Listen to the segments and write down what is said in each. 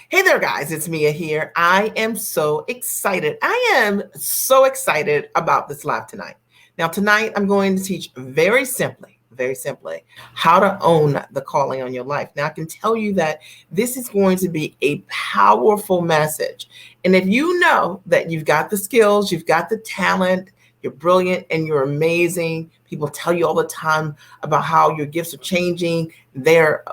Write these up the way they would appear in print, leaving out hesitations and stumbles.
Hey there, guys. It's Mia here. I am so excited. I am so excited about this live tonight. Now, tonight, I'm going to teach very simply, how to own the calling on your life. Now, I can tell you that this is going to be a powerful message. And if you know that you've got the skills, you've got the talent, you're brilliant and you're amazing. People tell you all the time about how your gifts are changing their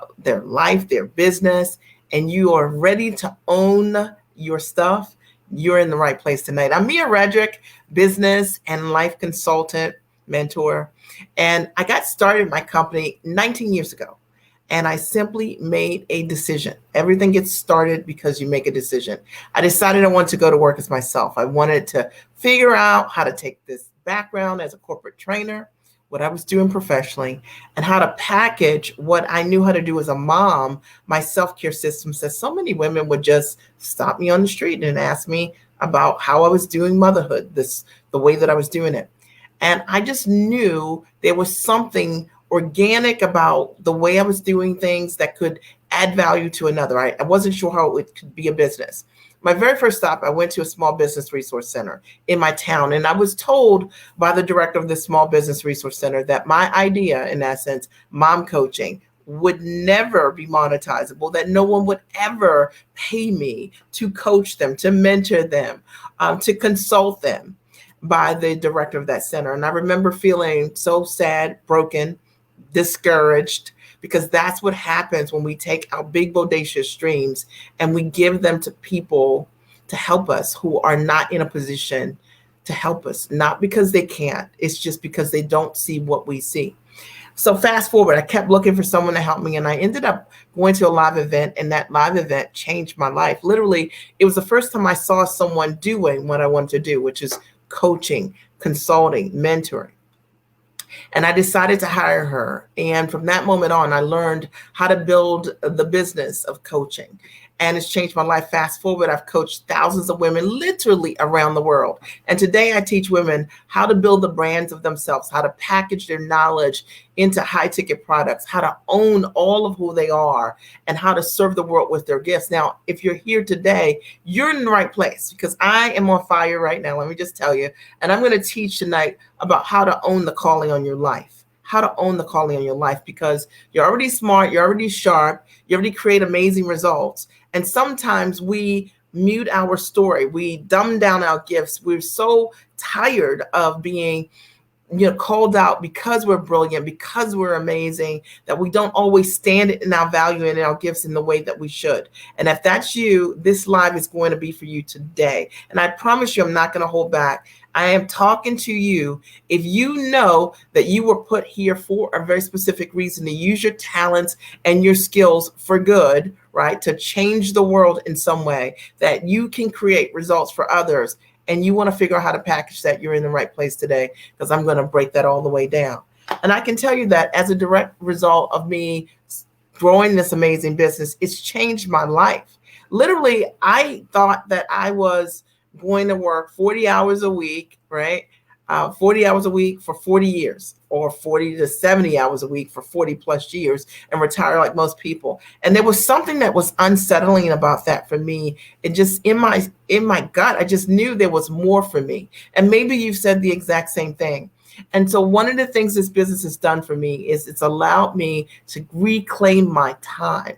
life, their business, and you are ready to own your stuff, you're in the right place tonight. I'm Mia Redrick, business and life consultant, mentor, and I got started in my company 19 years ago. And I simply made a decision. Everything gets started because you make a decision. I decided I wanted to go to work as myself. I wanted to figure out how to take this background as a corporate trainer, what I was doing professionally, and how to package what I knew how to do as a mom, my self-care systems, that so many women would just stop me on the street and ask me about how I was doing motherhood, the way that I was doing it. And I just knew there was something organic about the way I was doing things that could add value to another. I wasn't sure how it could be a business. My very first stop, I went to a small business resource center in my town. And I was told by the director of this small business resource center that my idea, in essence, mom coaching, would never be monetizable, that no one would ever pay me to coach them, to mentor them, to consult them, by the director of that center. And I remember feeling so sad, broken, discouraged, because that's what happens when we take our big bodacious dreams and we give them to people to help us who are not in a position to help us, not because they can't, it's just because they don't see what we see. So fast forward, I kept looking for someone to help me, and I ended up going to a live event, and that live event changed my life. Literally, it was the first time I saw someone doing what I wanted to do, which is coaching, consulting, mentoring. And I decided to hire her. And from that moment on, I learned how to build the business of coaching. And it's changed my life. Fast forward, I've coached thousands of women literally around the world. And today I teach women how to build the brands of themselves, how to package their knowledge into high ticket products, how to own all of who they are, and how to serve the world with their gifts. Now, if you're here today, you're in the right place, because I am on fire right now. Let me just tell you. And I'm going to teach tonight about how to own the calling on your life. How to own the calling on your life, because you're already smart, you're already sharp, you already create amazing results. And sometimes we mute our story, we dumb down our gifts. We're so tired of being called out because we're brilliant, because we're amazing, that we don't always stand in our value and in our gifts in the way that we should. And if that's you, this live is going to be for you today. And I promise you, I'm not going to hold back. I am talking to you. If you know that you were put here for a very specific reason, to use your talents and your skills for good, right? To change the world in some way, that you can create results for others, and you want to figure out how to package that, you're in the right place today, because I'm going to break that all the way down. And I can tell you that as a direct result of me growing this amazing business, it's changed my life. Literally, I thought that I was going to work 40 hours a week, right? 40 hours a week for 40 years, or 40 to 70 hours a week for 40 plus years, and retire like most people. And there was something that was unsettling about that for me. It just, in my gut, I just knew there was more for me. And maybe you've said the exact same thing. And so one of the things this business has done for me is it's allowed me to reclaim my time.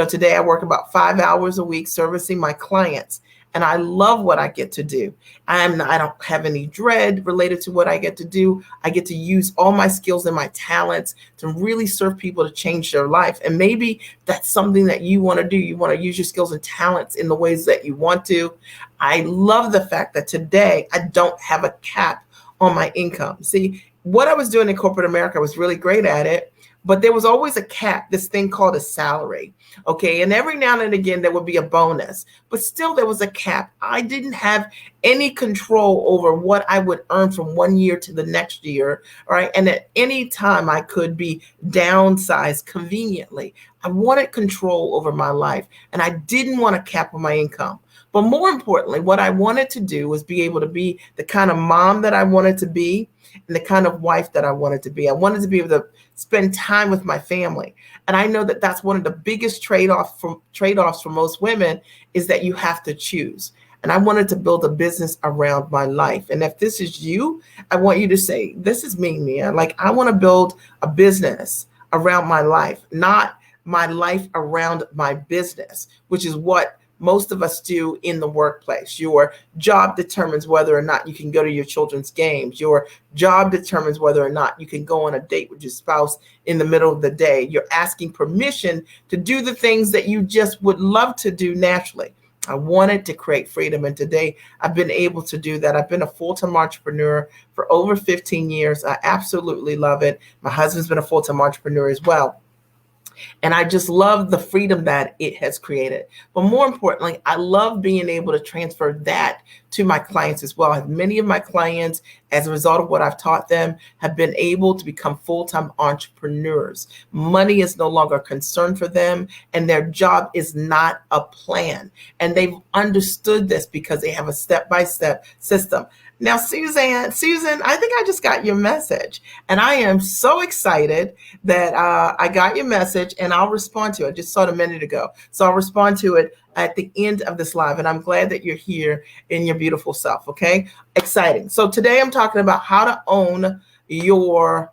Today I work about 5 hours a week servicing my clients. And I love what I get to do. I don't have any dread related to what I get to do. I get to use all my skills and my talents to really serve people to change their life. And maybe that's something that you want to do. You want to use your skills and talents in the ways that you want to. I love the fact that today I don't have a cap on my income. See, what I was doing in corporate America, I was really great at it. But there was always a cap, this thing called a salary. Okay. And every now and again, there would be a bonus, but still there was a cap. I didn't have any control over what I would earn from one year to the next year. All right. And at any time I could be downsized conveniently. I wanted control over my life, and I didn't want to cap on my income. But more importantly, what I wanted to do was be able to be the kind of mom that I wanted to be and the kind of wife that I wanted to be. I wanted to be able to spend time with my family. And I know that that's one of the biggest trade-offs for most women, is that you have to choose. And I wanted to build a business around my life. And if this is you, I want you to say, this is me, Mia. Like, I want to build a business around my life, not my life around my business, which is what most of us do in the workplace. Your job determines whether or not you can go to your children's games. Your job determines whether or not you can go on a date with your spouse in the middle of the day. You're asking permission to do the things that you just would love to do naturally. I wanted to create freedom, and today I've been able to do that. I've been a full-time entrepreneur for over 15 years. I absolutely love it. My husband's been a full-time entrepreneur as well. And I just love the freedom that it has created. But more importantly, I love being able to transfer that to my clients as well. Many of my clients, as a result of what I've taught them, have been able to become full-time entrepreneurs. Money is no longer a concern for them, and their job is not a plan. And they've understood this because they have a step-by-step system. Now, Susan, I think I just got your message, and I am so excited that I got your message, and I'll respond to it. I just saw it a minute ago, so I'll respond to it at the end of this live, and I'm glad that you're here in your beautiful self, okay? Exciting. So today I'm talking about how to own your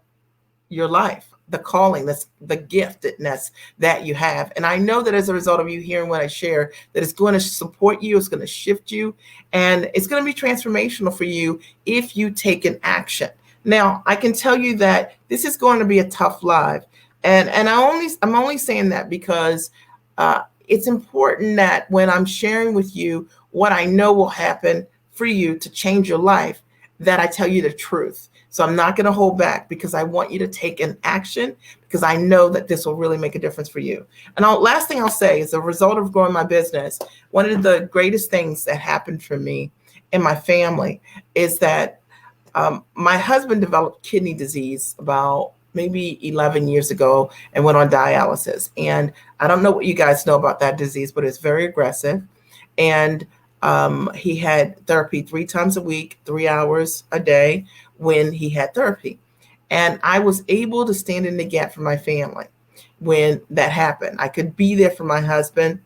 life, the calling, the giftedness that you have. And I know that as a result of you hearing what I share, that it's going to support you, it's going to shift you, and it's going to be transformational for you if you take an action. Now, I can tell you that this is going to be a tough live. And I'm only saying that because it's important that when I'm sharing with you what I know will happen for you to change your life, that I tell you the truth. So I'm not going to hold back, because I want you to take an action, because I know that this will really make a difference for you. And last thing I'll say is, a result of growing my business, one of the greatest things that happened for me and my family is that my husband developed kidney disease about maybe 11 years ago and went on dialysis. And I don't know what you guys know about that disease, but it's very aggressive. And he had therapy 3 times a week, 3 hours a day when he had therapy. And I was able to stand in the gap for my family when that happened. I could be there for my husband.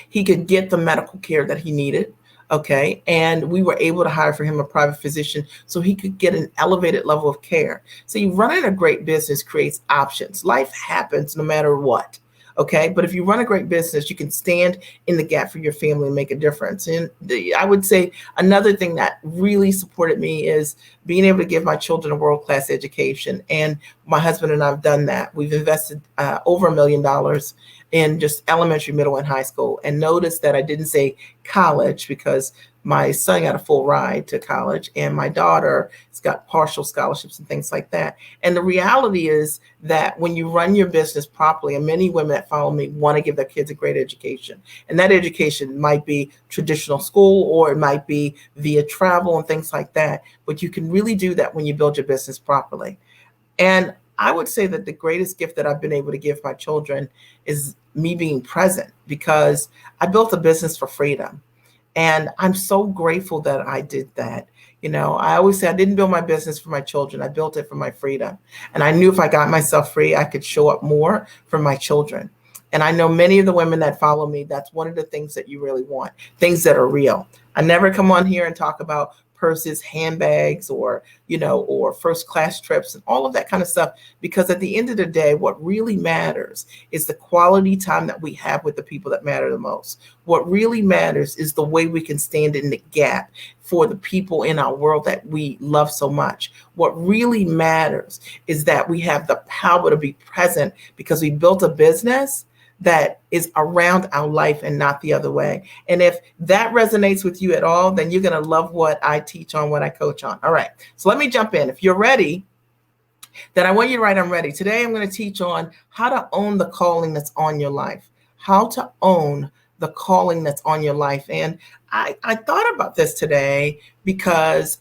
He could get the medical care that he needed. Okay. And we were able to hire for him a private physician so he could get an elevated level of care. So running a great business creates options. Life happens no matter what. Okay. But if you run a great business, you can stand in the gap for your family and make a difference. And I would say another thing that really supported me is being able to give my children a world-class education. And my husband and I have done that. We've invested over $1 million in just elementary, middle, and high school. And notice that I didn't say college, because my son got a full ride to college, and my daughter has got partial scholarships and things like that. And the reality is that when you run your business properly, and many women that follow me want to give their kids a great education, and that education might be traditional school, or it might be via travel and things like that. But you can really do that when you build your business properly. And I would say that the greatest gift that I've been able to give my children is me being present, because I built a business for freedom. And I'm so grateful that I did that. I always say I didn't build my business for my children. I built it for my freedom. And I knew if I got myself free, I could show up more for my children. And I know many of the women that follow me, that's one of the things that you really want, things that are real. I never come on here and talk about purses, handbags, or first class trips and all of that kind of stuff, because at the end of the day, what really matters is the quality time that we have with the people that matter the most. What really matters is the way we can stand in the gap for the people in our world that we love so much. What really matters is that we have the power to be present, because we built a business that is around our life and not the other way. And if that resonates with you at all, then you're going to love what I teach on, what I coach on. All right. So let me jump in. If you're ready, then I want you to write, I'm ready. Today, I'm going to teach on how to own the calling that's on your life, how to own the calling that's on your life. And I thought about this today because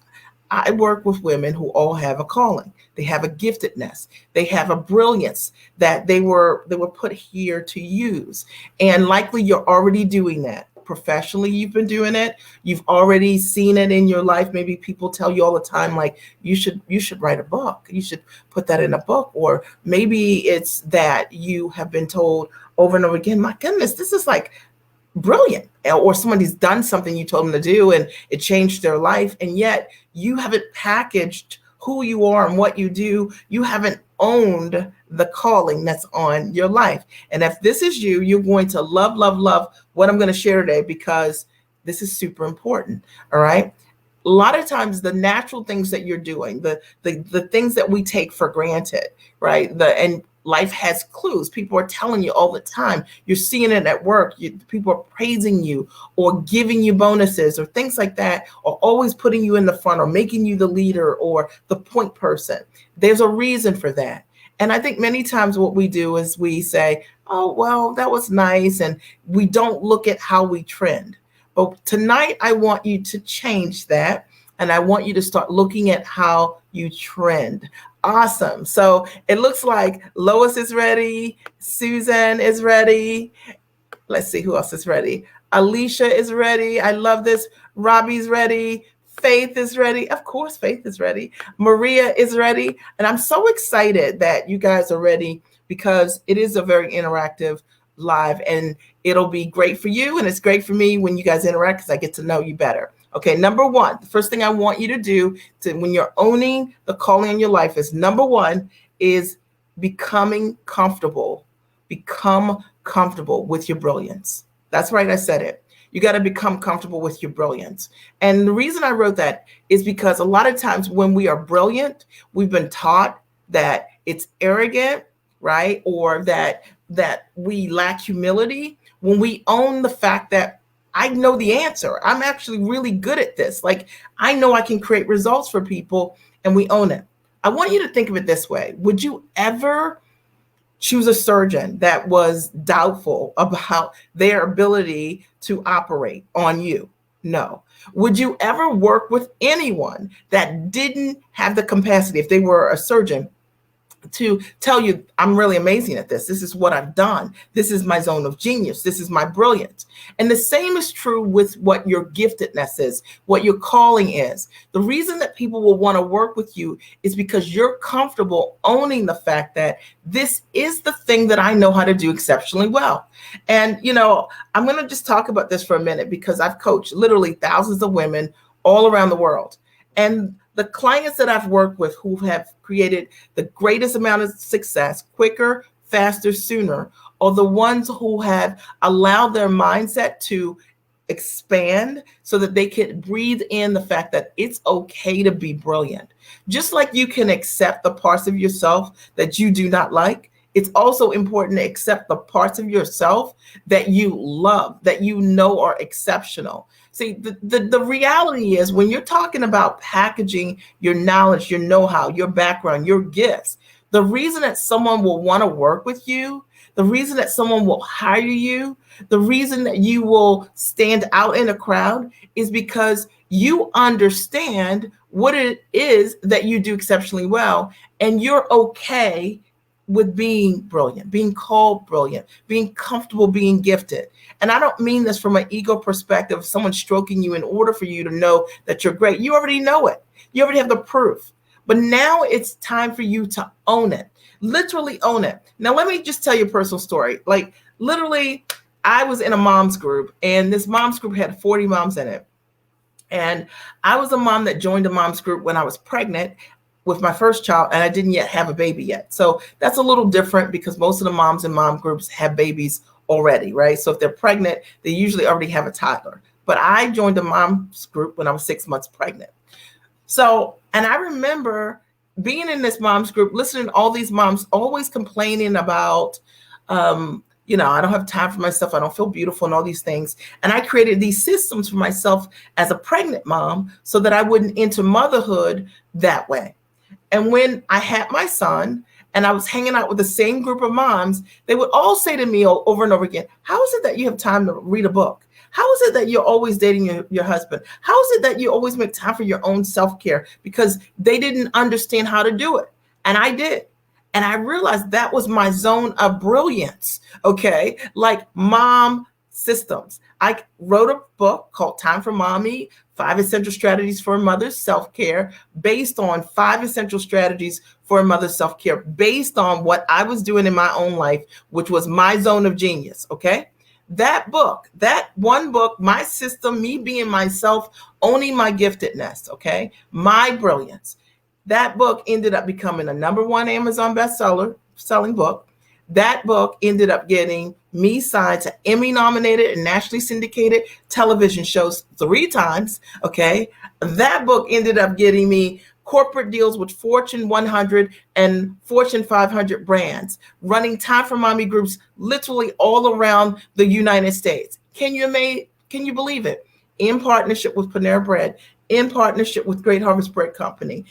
I work with women who all have a calling. They have a giftedness. They have a brilliance that they were put here to use. And likely you're already doing that. Professionally, you've been doing it. You've already seen it in your life. Maybe people tell you all the time, like, you should write a book. You should put that in a book. Or maybe it's that you have been told over and over again, my goodness, this is like brilliant. Or somebody's done something you told them to do and it changed their life. And yet you haven't packaged who you are and what you do. You haven't owned the calling that's on your life. And if this is you, you're going to love, love, love what I'm going to share today, because this is super important. All right. A lot of times the natural things that you're doing, the things that we take for granted, right? And life has clues. People are telling you all the time. You're seeing it at work. People are praising you or giving you bonuses or things like that, or always putting you in the front or making you the leader or the point person. There's a reason for that. And I think many times what we do is we say, oh, well, that was nice. And we don't look at how we trend. But tonight, I want you to change that. And I want you to start looking at how you trend. Awesome. So it looks like Lois is ready. Susan is ready. Let's see who else is ready. Alicia is ready. I love this. Robbie's ready. Faith is ready. Of course, Faith is ready. Maria is ready. And I'm so excited that you guys are ready, because it is a very interactive live, and it'll be great for you. And it's great for me when you guys interact, because I get to know you better. Okay, number one, the first thing I want you to do when you're owning the calling in your life is, number one, is becoming comfortable. Become comfortable with your brilliance. That's right, I said it. You got to become comfortable with your brilliance. And the reason I wrote that is because a lot of times when we are brilliant, we've been taught that it's arrogant, right? Or that we lack humility. When we own the fact that I know the answer, I'm actually really good at this. Like, I know I can create results for people, and we own it. I want you to think of it this way. Would you ever choose a surgeon that was doubtful about their ability to operate on you? No. Would you ever work with anyone that didn't have the capacity, if they were a surgeon, to tell you, I'm really amazing at this. This is what I've done. This is my zone of genius. This is my brilliance. And the same is true with what your giftedness is, what your calling is. The reason that people will want to work with you is because you're comfortable owning the fact that this is the thing that I know how to do exceptionally well. And, I'm going to just talk about this for a minute, because I've coached literally thousands of women all around the world. And the clients that I've worked with who have created the greatest amount of success quicker, faster, sooner, are the ones who have allowed their mindset to expand so that they can breathe in the fact that it's okay to be brilliant. Just like you can accept the parts of yourself that you do not like, it's also important to accept the parts of yourself that you love, that you know are exceptional. See, the reality is, when you're talking about packaging your knowledge, your know-how, your background, your gifts, the reason that someone will want to work with you, the reason that someone will hire you, the reason that you will stand out in a crowd is because you understand what it is that you do exceptionally well, and you're okay with being brilliant, being called brilliant, being comfortable being gifted. And I don't mean this from an ego perspective, someone stroking you in order for you to know that you're great. You already know it. You already have the proof. But now it's time for you to own it, literally own it. Now, let me just tell you a personal story. Like, literally, I was in a mom's group, and this mom's group had 40 moms in it. And I was a mom that joined a mom's group when I was pregnant with my first child, and I didn't yet have a baby yet. So that's a little different, because most of the moms in mom groups have babies already, right? So if they're pregnant, they usually already have a toddler. But I joined a mom's group when I was 6 months pregnant. So, and I remember being in this mom's group, listening to all these moms always complaining about, I don't have time for myself. I don't feel beautiful and all these things. And I created these systems for myself as a pregnant mom so that I wouldn't enter motherhood that way. And when I had my son and I was hanging out with the same group of moms, they would all say to me over and over again, how is it that you have time to read a book? How is it that you're always dating your husband? How is it that you always make time for your own self-care? Because they didn't understand how to do it. And I did. And I realized that was my zone of brilliance. Okay. Like mom systems. I wrote a book called Time for Mommy, 5 Essential Strategies for a Mother's Self-Care, based on 5 essential strategies for a mother's self-care, based on what I was doing in my own life, which was my zone of genius. Okay. That book, that one book, my system, me being myself, owning my giftedness, okay, my brilliance. That book ended up becoming a #1 Amazon bestseller, selling book. That book ended up getting me signed to Emmy nominated and nationally syndicated television shows 3 times. Okay. That book ended up getting me corporate deals with Fortune 100 and Fortune 500 brands, running Time for Mommy groups literally all around the United States. Can you believe it? In partnership with Panera Bread, in partnership with Great Harvest Bread Company,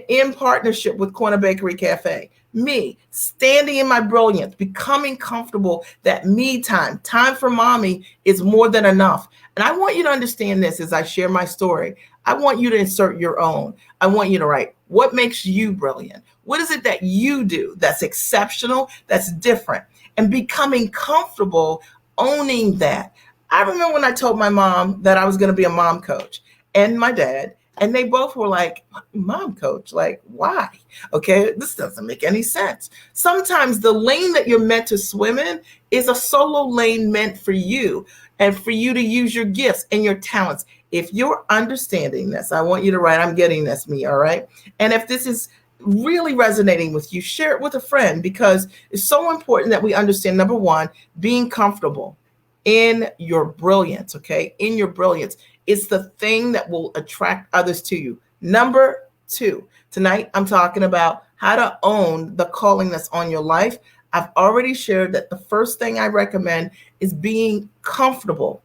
in partnership with Corner Bakery Cafe. Me standing in my brilliance, becoming comfortable that me time for mommy is more than enough. And I want you to understand this as I share my story. I want you to insert your own. I want you to write, what makes you brilliant? What is it that you do that's exceptional, that's different? And becoming comfortable owning that. I remember when I told my mom that I was going to be a mom coach, and my dad, and they both were like, mom coach, like, why? Okay, this doesn't make any sense. Sometimes the lane that you're meant to swim in is a solo lane meant for you and for you to use your gifts and your talents. If you're understanding this, I want you to write, I'm getting this, me, all right? And if this is really resonating with you, share it with a friend, because it's so important that we understand, #1, being comfortable in your brilliance, okay? In your brilliance. It's the thing that will attract others to you. #2, tonight I'm talking about how to own the calling that's on your life. I've already shared that the first thing I recommend is being comfortable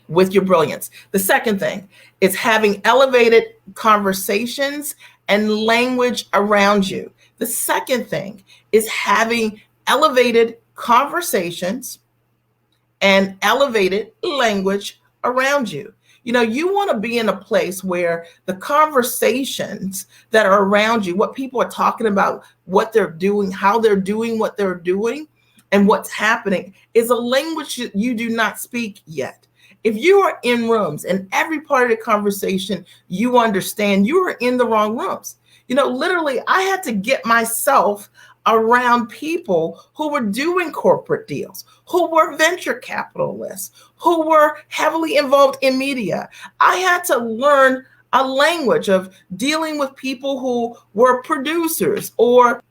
with your brilliance. The second thing is having elevated conversations and language around you. The second thing is having elevated conversations and elevated language around you. You know, you want to be in a place where the conversations that are around you, what people are talking about, what they're doing, how they're doing what they're doing, and what's happening is a language that you do not speak yet. If you are in rooms and every part of the conversation you understand, you are in the wrong rooms. You know, literally, I had to get myself around people who were doing corporate deals, who were venture capitalists, who were heavily involved in media. I had to learn a language of dealing with people who were producers or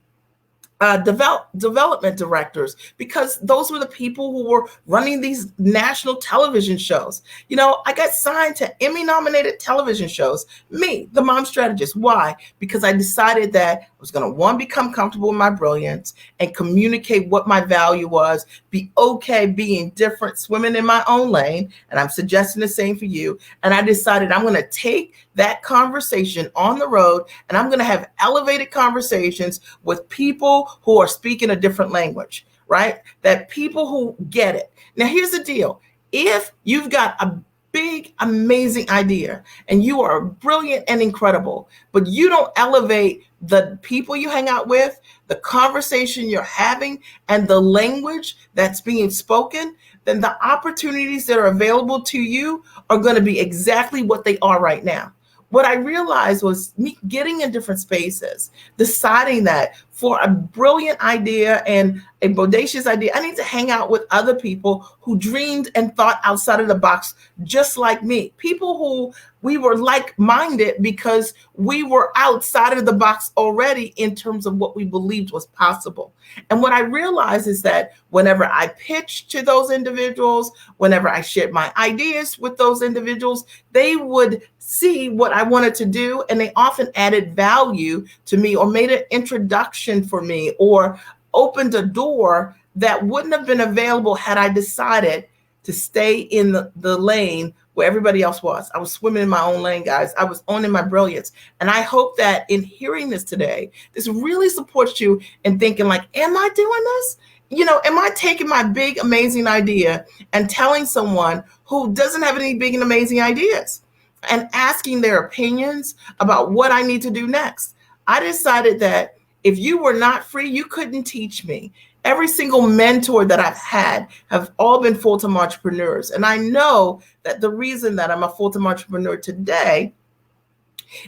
development directors, because those were the people who were running these national television shows. You know, I got signed to Emmy nominated television shows, me, the mom strategist. Why? Because I decided that I was going to, one, become comfortable in my brilliance and communicate what my value was, be okay being different, swimming in my own lane. And I'm suggesting the same for you. And I decided I'm going to take that conversation on the road, and I'm going to have elevated conversations with people who are speaking a different language, right? That people who get it. Now, here's the deal. If you've got a big, amazing idea and you are brilliant and incredible, but you don't elevate the people you hang out with, the conversation you're having, and the language that's being spoken, then the opportunities that are available to you are going to be exactly what they are right now. What I realized was me getting in different spaces, deciding that for a brilliant idea and a bodacious idea, I need to hang out with other people who dreamed and thought outside of the box, just like me. People who we were like-minded because we were outside of the box already in terms of what we believed was possible. And what I realized is that whenever I pitched to those individuals, whenever I shared my ideas with those individuals, they would see what I wanted to do, and they often added value to me or made an introduction for me or opened a door that wouldn't have been available had I decided to stay in the lane where everybody else was. I was swimming in my own lane, guys. I was owning my brilliance. And I hope that in hearing this today, this really supports you in thinking like, am I doing this? You know, am I taking my big, amazing idea and telling someone who doesn't have any big and amazing ideas and asking their opinions about what I need to do next? I decided that If you were not free, you couldn't teach me. Every single mentor that I've had have all been full-time entrepreneurs. And I know that the reason that I'm a full-time entrepreneur today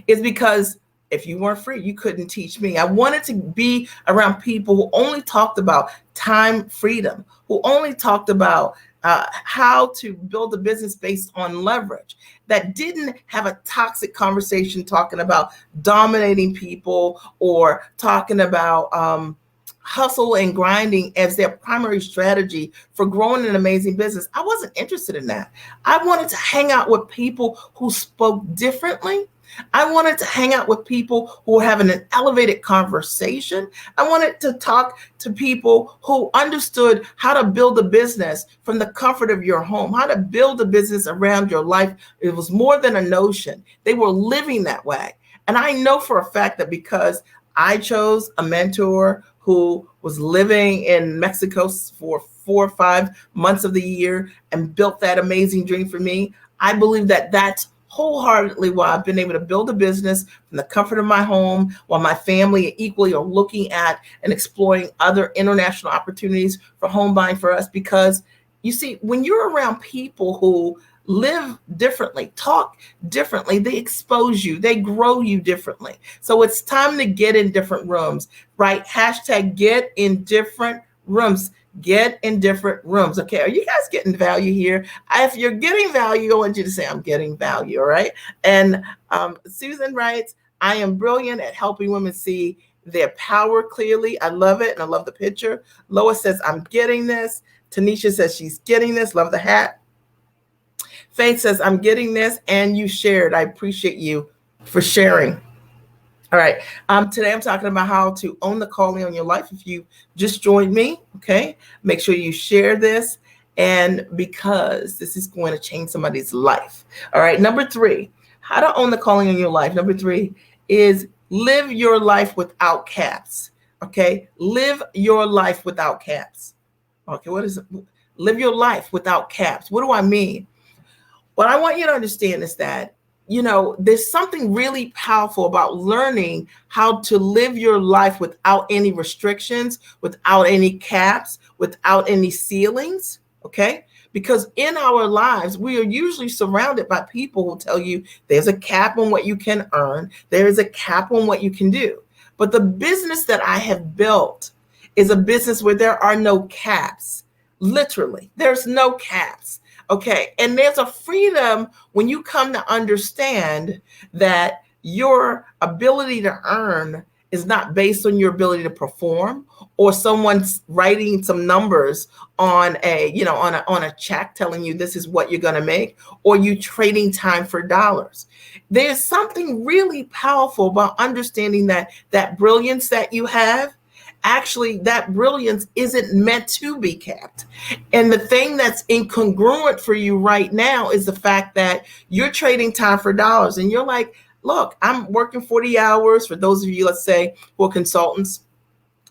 is because if you weren't free, you couldn't teach me. I wanted to be around people who only talked about time freedom, who only talked about how to build a business based on leverage, that didn't have a toxic conversation talking about dominating people or talking about hustle and grinding as their primary strategy for growing an amazing business. I wasn't interested in that. I wanted to hang out with people who spoke differently. I wanted to hang out with people who were having an elevated conversation. I wanted to talk to people who understood how to build a business from the comfort of your home, how to build a business around your life. It was more than a notion. They were living that way. And I know for a fact that because I chose a mentor who was living in Mexico for 4 or 5 months of the year and built that amazing dream for me, I believe that that's wholeheartedly why I've been able to build a business from the comfort of my home while my family equally are looking at and exploring other international opportunities for home buying for us. Because you see, when you're around people who live differently, talk differently, they expose you, they grow you differently. So it's time to get in different rooms, right? Hashtag get in different rooms. Get in different rooms. Okay, are you guys getting value here? If you're getting value, I want you to say, I'm getting value, all right? And Susan writes, I am brilliant at helping women see their power clearly. I love it, and I love the picture. Lois says, I'm getting this. Tanisha says she's getting this. Love the hat. Faith says, I'm getting this, and you shared. I appreciate you for sharing. All right. Today I'm talking about how to own the calling on your life. If you just joined me, okay, make sure you share this, and because this is going to change somebody's life. All right. Number 3, how to own the calling on your life. Number 3 is live your life without caps. Okay. Live your life without caps. Okay. What is it? Live your life without caps. What do I mean? What I want you to understand is that, you know, there's something really powerful about learning how to live your life without any restrictions, without any caps, without any ceilings, okay? Because in our lives, we are usually surrounded by people who tell you there's a cap on what you can earn, there is a cap on what you can do. But the business that I have built is a business where there are no caps. Literally, there's no caps. Okay, and there's a freedom when you come to understand that your ability to earn is not based on your ability to perform or someone's writing some numbers on a, you know, on a check telling you this is what you're going to make, or you trading time for dollars. There's something really powerful about understanding that brilliance that you have, actually that brilliance isn't meant to be capped. And the thing that's incongruent for you right now is the fact that you're trading time for dollars, and you're like, look, I'm working 40 hours. For those of you, let's say, who are consultants,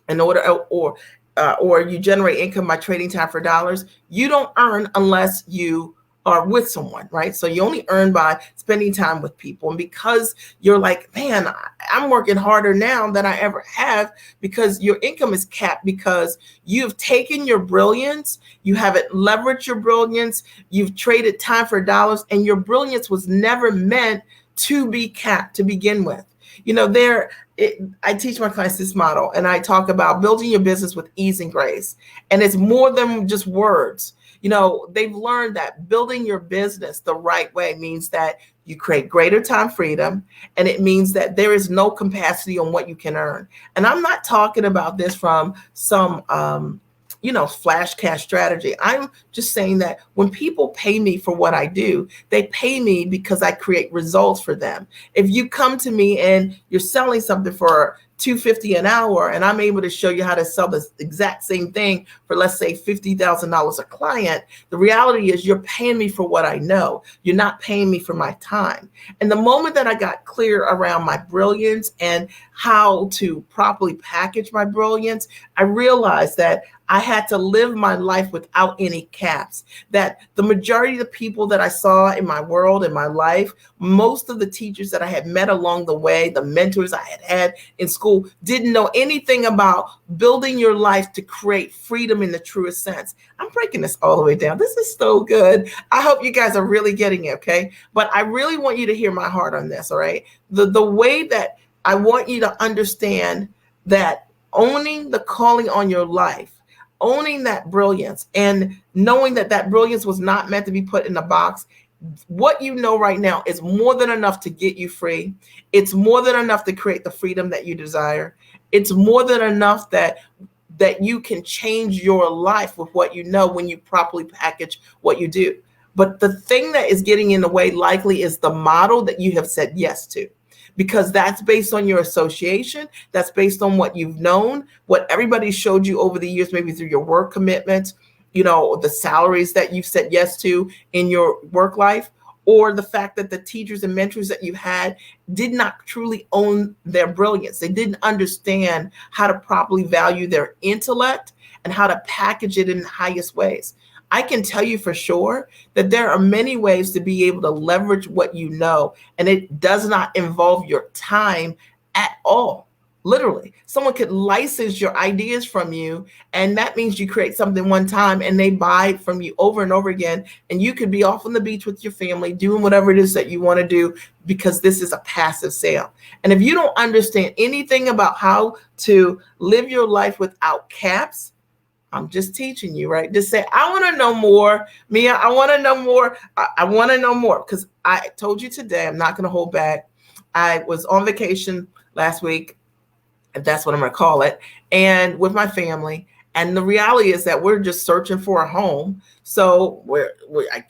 in order, or you generate income by trading time for dollars, you don't earn unless you are with someone, right? So you only earn by spending time with people. And because you're like, man, I'm working harder now than I ever have, because your income is capped, because you've taken your brilliance, you haven't leveraged your brilliance, you've traded time for dollars, and your brilliance was never meant to be capped to begin with. You know, I teach my clients this model, and I talk about building your business with ease and grace. And it's more than just words. You know, they've learned that building your business the right way means that you create greater time freedom, and it means that there is no capacity on what you can earn. And I'm not talking about this from some, flash cash strategy. I'm just saying that when people pay me for what I do, they pay me because I create results for them. If you come to me and you're selling something for $250 an hour, and I'm able to show you how to sell the exact same thing for, let's say, $50,000 a client, the reality is you're paying me for what I know. You're not paying me for my time. And the moment that I got clear around my brilliance and how to properly package my brilliance, I realized that I had to live my life without any caps. That the majority of the people that I saw in my world, in my life, most of the teachers that I had met along the way, the mentors I had in school, didn't know anything about building your life to create freedom in the truest sense. I'm breaking this all the way down. This is so good. I hope you guys are really getting it, okay? But I really want you to hear my heart on this, all right? The way that I want you to understand that owning the calling on your life, owning that brilliance, and knowing that that brilliance was not meant to be put in a box. What you know right now is more than enough to get you free. It's more than enough to create the freedom that you desire. It's more than enough that you can change your life with what you know when you properly package what you do. But the thing that is getting in the way likely is the model that you have said yes to, because that's based on your association. That's based on what you've known, what everybody showed you over the years, maybe through your work commitments, the salaries that you've said yes to in your work life, or the fact that the teachers and mentors that you had did not truly own their brilliance. They didn't understand how to properly value their intellect and how to package it in the highest ways. I can tell you for sure that there are many ways to be able to leverage what you know, and it does not involve your time at all. Literally, someone could license your ideas from you, and that means you create something one time and they buy from you over and over again, and you could be off on the beach with your family doing whatever it is that you want to do, because this is a passive sale. And if you don't understand anything about how to live your life without caps, I'm just teaching you, right? Just say, I want to know more. Mia, I want to know more. I want to know more, because I told you today, I'm not going to hold back. I was on vacation last week, if that's what I'm going to call it, and with my family. And the reality is that we're just searching for a home. So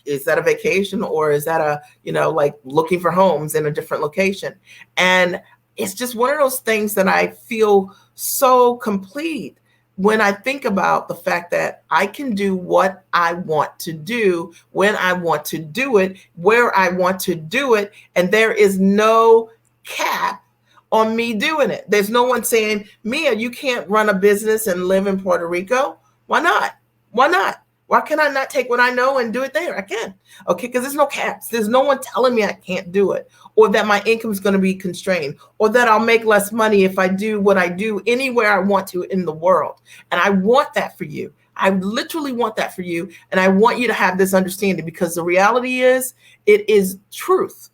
is that a vacation, or is that like looking for homes in a different location? And it's just one of those things that I feel so complete when I think about the fact that I can do what I want to do, when I want to do it, where I want to do it, and there is no cap on me doing it. There's no one saying, Mia, you can't run a business and live in Puerto Rico. Why not? Why not? Why can I not take what I know and do it there? I can. Okay, because there's no caps. There's no one telling me I can't do it, or that my income is going to be constrained, or that I'll make less money if I do what I do anywhere I want to in the world. And I want that for you. I literally want that for you. And I want you to have this understanding, because the reality is, it is truth.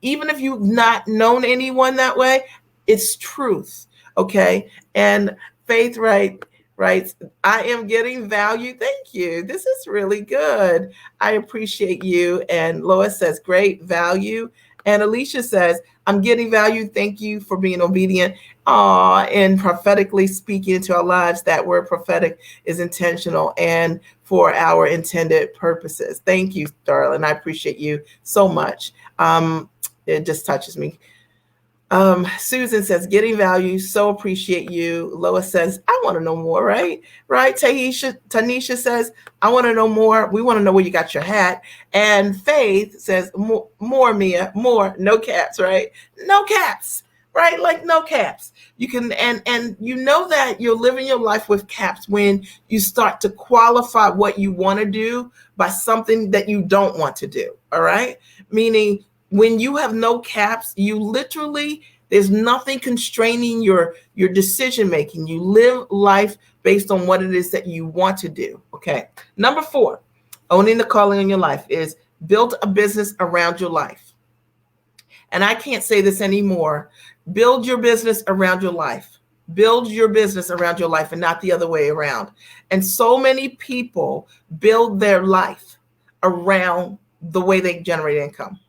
Even if you've not known anyone that way, it's truth. Okay. And Faith writes, I am getting value. Thank you. This is really good. I appreciate you. And Lois says, great value. And Alicia says, I'm getting value. Thank you for being obedient. And prophetically speaking into our lives. That word prophetic is intentional and for our intended purposes. Thank you, darling. I appreciate you so much. It just touches me. Susan says, getting value, so appreciate you. Lois says, I want to know more, right? Tanisha says, I want to know more. We want to know where you got your hat. And Faith says, more, Mia, more, no caps, right? No caps, right? Like no caps. You can, and you know that you're living your life with caps when you start to qualify what you want to do by something that you don't want to do, all right? Meaning, when you have no caps, you literally, there's nothing constraining your decision making. You live life based on what it is that you want to do. Okay. Number 4, owning the calling in your life is build a business around your life. And I can't say this anymore. Build your business around your life. Build your business around your life and not the other way around. And so many people build their life around the way they generate income.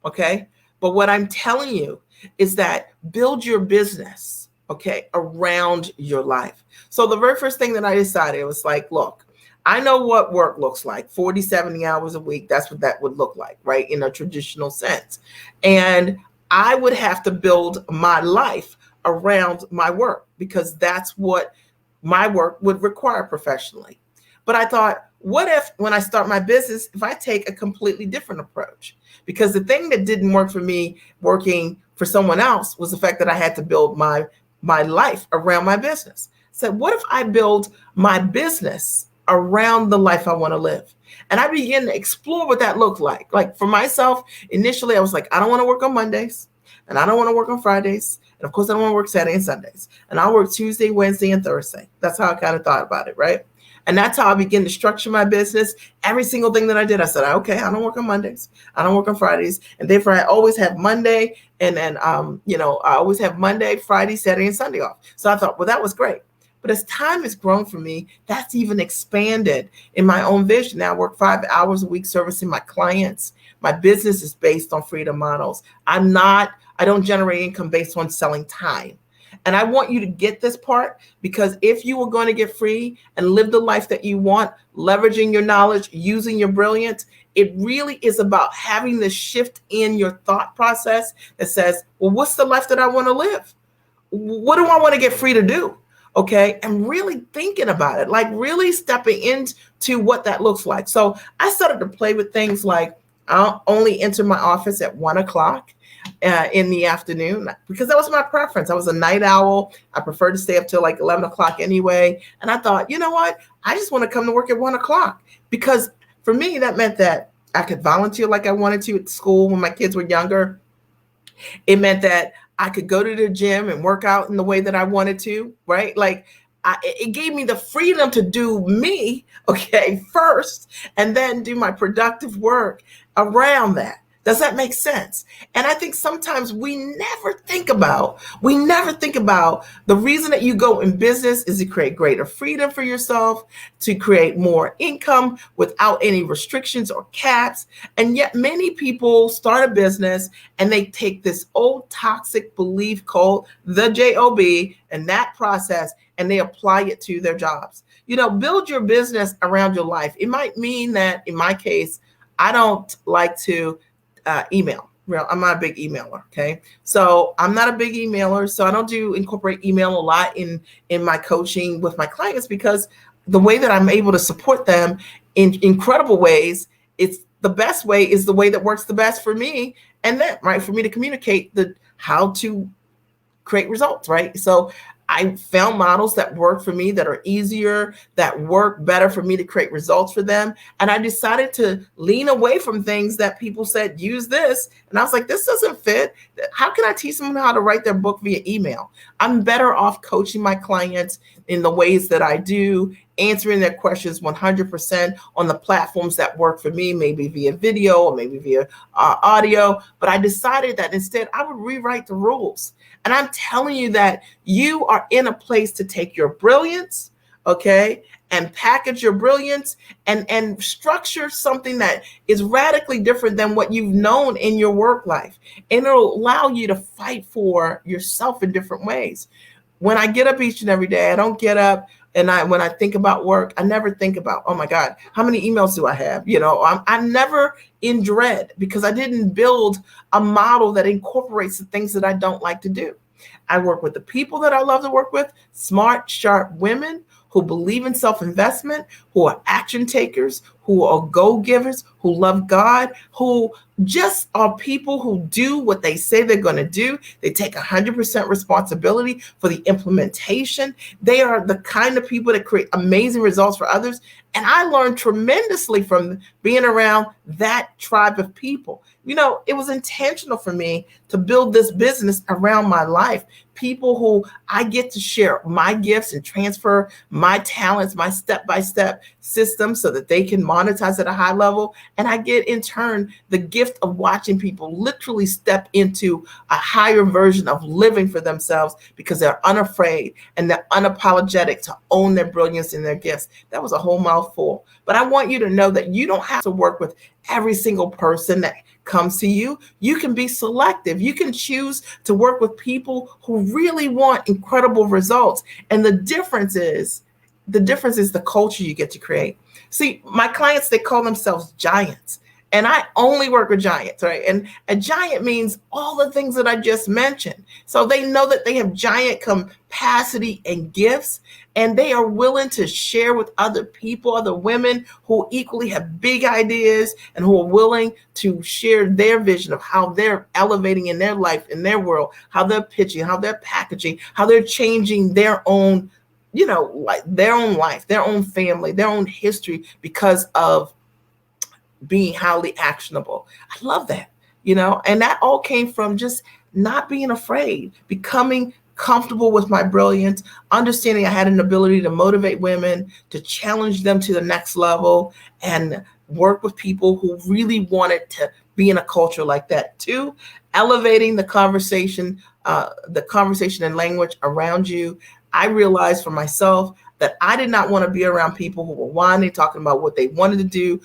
Okay. But what I'm telling you is that build your business, okay, around your life. So the very first thing that I decided was like, look, I know what work looks like, 40, 70 hours a week. That's what that would look like, right? In a traditional sense. And I would have to build my life around my work, because that's what my work would require professionally. But I thought, what if when I start my business, if I take a completely different approach? Because the thing that didn't work for me working for someone else was the fact that I had to build my life around my business. said, what if I build my business around the life I want to live? And I began to explore what that looked like. Like for myself, initially, I was like, I don't want to work on Mondays, and I don't want to work on Fridays. And of course, I don't want to work Saturday and Sundays. And I'll work Tuesday, Wednesday, and Thursday. That's how I kind of thought about it, right? And that's how I began to structure my business. Every single thing that I did, I said, okay, I don't work on Mondays. I don't work on Fridays. And therefore, I always have Monday and then, I always have Monday, Friday, Saturday, and Sunday off. So I thought, well, that was great. But as time has grown for me, that's even expanded in my own vision. Now I work 5 hours a week servicing my clients. My business is based on freedom models. I don't generate income based on selling time. And I want you to get this part, because if you were going to get free and live the life that you want, leveraging your knowledge, using your brilliance, it really is about having this shift in your thought process that says, well, what's the life that I want to live? What do I want to get free to do? Okay. And really thinking about it, like really stepping into what that looks like. So I started to play with things like I'll only enter my office at 1:00 in the afternoon, because that was my preference. I was a night owl. I preferred to stay up till like 11 o'clock anyway. And I thought, you know what? I just want to come to work at 1:00, because for me, that meant that I could volunteer like I wanted to at school when my kids were younger. It meant that I could go to the gym and work out in the way that I wanted to, right? Like it gave me the freedom to do me, okay, first, and then do my productive work around that. Does that make sense? And I think sometimes we never think about the reason that you go in business is to create greater freedom for yourself, to create more income without any restrictions or caps. And yet many people start a business and they take this old toxic belief called the JOB and that process, and they apply it to their jobs. Build your business around your life. It might mean that in my case, I don't like to email. Well, I'm not a big emailer. Okay. So I'm not a big emailer. So I don't incorporate email a lot in my coaching with my clients, because the way that I'm able to support them in incredible ways, it's the best way is the way that works the best for me. And then, right, for me to communicate how to create results, right? So I found models that work for me, that are easier, that work better for me to create results for them. And I decided to lean away from things that people said, use this. And I was like, this doesn't fit. How can I teach someone how to write their book via email? I'm better off coaching my clients in the ways that I do, answering their questions 100% on the platforms that work for me, maybe via video or maybe via audio. But I decided that instead I would rewrite the rules. And I'm telling you that you are in a place to take your brilliance, okay, and package your brilliance and structure something that is radically different than what you've known in your work life. And it'll allow you to fight for yourself in different ways. When I get up each and every day, I don't get up and when I think about work, I never think about, oh my God, how many emails do I have? I'm never in dread, because I didn't build a model that incorporates the things that I don't like to do. I work with the people that I love to work with, smart, sharp women who believe in self-investment, who are action takers, who are go-givers, who love God, who just are people who do what they say they're going to do. They take 100% responsibility for the implementation. They are the kind of people that create amazing results for others. And I learned tremendously from being around that tribe of people. It was intentional for me to build this business around my life. People who I get to share my gifts and transfer my talents, my step-by-step system so that they can monetize at a high level. And I get in turn the gift of watching people literally step into a higher version of living for themselves, because they're unafraid and they're unapologetic to own their brilliance and their gifts. That was a whole mouthful. But I want you to know that you don't have to work with every single person that comes to you. You can be selective. You can choose to work with people who really want incredible results. And the difference is the culture you get to create. See, my clients, they call themselves giants. And I only work with giants, right? And a giant means all the things that I just mentioned. So they know that they have giant capacity and gifts, and they are willing to share with other people, other women who equally have big ideas and who are willing to share their vision of how they're elevating in their life, in their world, how they're pitching, how they're packaging, how they're changing their own like their own life, their own family, their own history because of being highly actionable. I love that, and that all came from just not being afraid, becoming comfortable with my brilliance, understanding I had an ability to motivate women, to challenge them to the next level, and work with people who really wanted to be in a culture like that too, elevating the conversation and language around you. I realized for myself that I did not want to be around people who were whining, talking about what they wanted to do,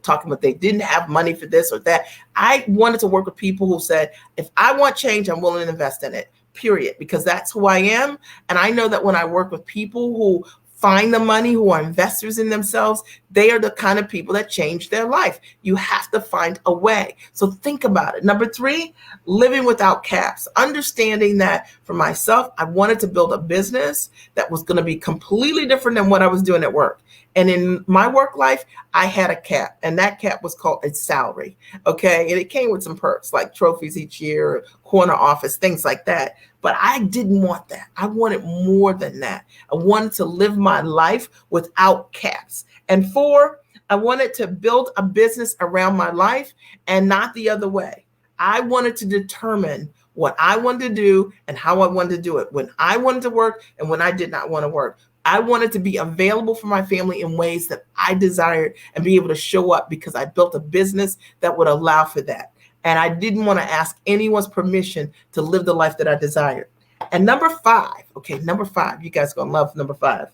talking about they didn't have money for this or that. I wanted to work with people who said, if I want change, I'm willing to invest in it, period, because that's who I am. And I know that when I work with people who find the money, who are investors in themselves, they are the kind of people that change their life. You have to find a way. So think about it. Number 3, living without caps. Understanding that for myself, I wanted to build a business that was going to be completely different than what I was doing at work. And in my work life, I had a cap, and that cap was called a salary. Okay. And it came with some perks like trophies each year, corner office, things like that. But I didn't want that. I wanted more than that. I wanted to live my life without caps. And 4, I wanted to build a business around my life and not the other way. I wanted to determine what I wanted to do and how I wanted to do it, when I wanted to work and when I did not want to work. I wanted to be available for my family in ways that I desired and be able to show up because I built a business that would allow for that. And I didn't want to ask anyone's permission to live the life that I desired. And number 5, you guys are going to love number 5.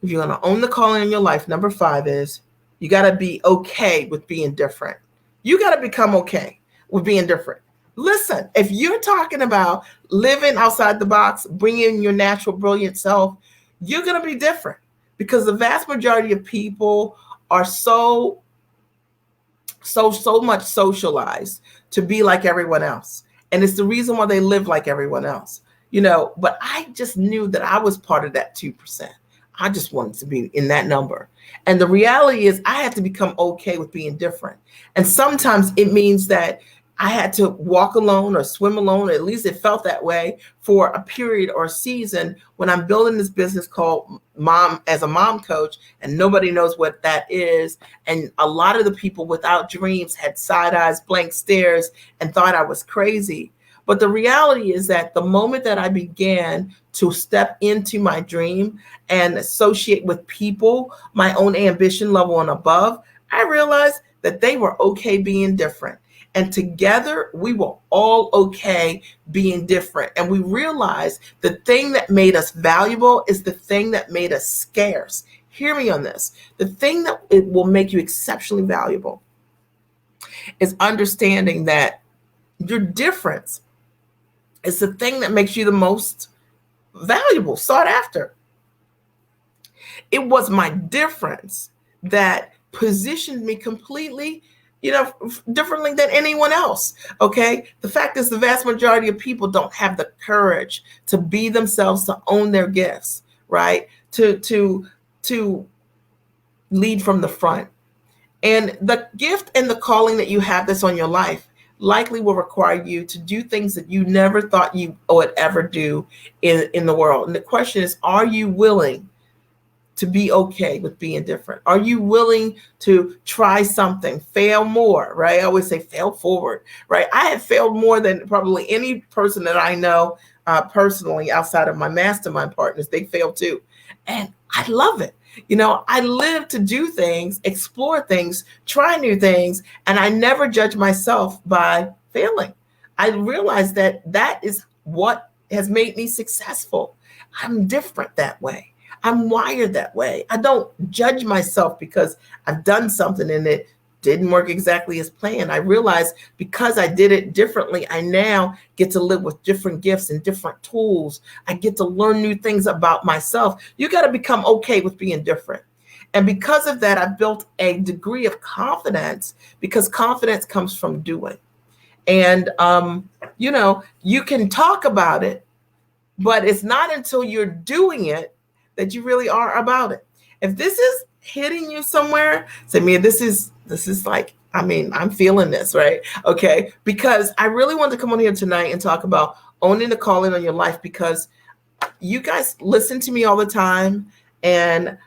If you're going to own the calling in your life, number 5 is you got to be okay with being different. You got to become okay with being different. Listen, if you're talking about living outside the box, bringing your natural, brilliant self, you're going to be different because the vast majority of people are so much socialized to be like everyone else. And it's the reason why they live like everyone else, but I just knew that I was part of that 2%. I just wanted to be in that number. And the reality is I had to become okay with being different. And sometimes it means that I had to walk alone or swim alone, or at least it felt that way for a period or a season when I'm building this business called Mom as a Mom Coach, and nobody knows what that is. And a lot of the people without dreams had side eyes, blank stares, and thought I was crazy. But the reality is that the moment that I began to step into my dream and associate with people, my own ambition level and above, I realized that they were okay being different. And together, we were all okay being different. And we realized the thing that made us valuable is the thing that made us scarce. Hear me on this. The thing that it will make you exceptionally valuable is understanding that your difference is the thing that makes you the most valuable, sought after. It was my difference that positioned me completely differently than anyone else. Okay. The fact is the vast majority of people don't have the courage to be themselves, to own their gifts, right? To lead from the front. And the gift and the calling that you have that's on your life likely will require you to do things that you never thought you would ever do in the world. And the question is, are you willing to be okay with being different? Are you willing to try something, fail more, right? I always say fail forward, right? I have failed more than probably any person that I know personally outside of my mastermind partners. They fail too. And I love it. I live to do things, explore things, try new things, and I never judge myself by failing. I realize that is what has made me successful. I'm different that way. I'm wired that way. I don't judge myself because I've done something and it didn't work exactly as planned. I realized because I did it differently, I now get to live with different gifts and different tools. I get to learn new things about myself. You got to become okay with being different. And because of that, I built a degree of confidence, because confidence comes from doing. And, you can talk about it, but it's not until you're doing it that you really are about it. If this is hitting you somewhere, say, man, this is like, I'm feeling this, right? Okay. Because I really want to come on here tonight and talk about owning the calling on your life, because you guys listen to me all the time, and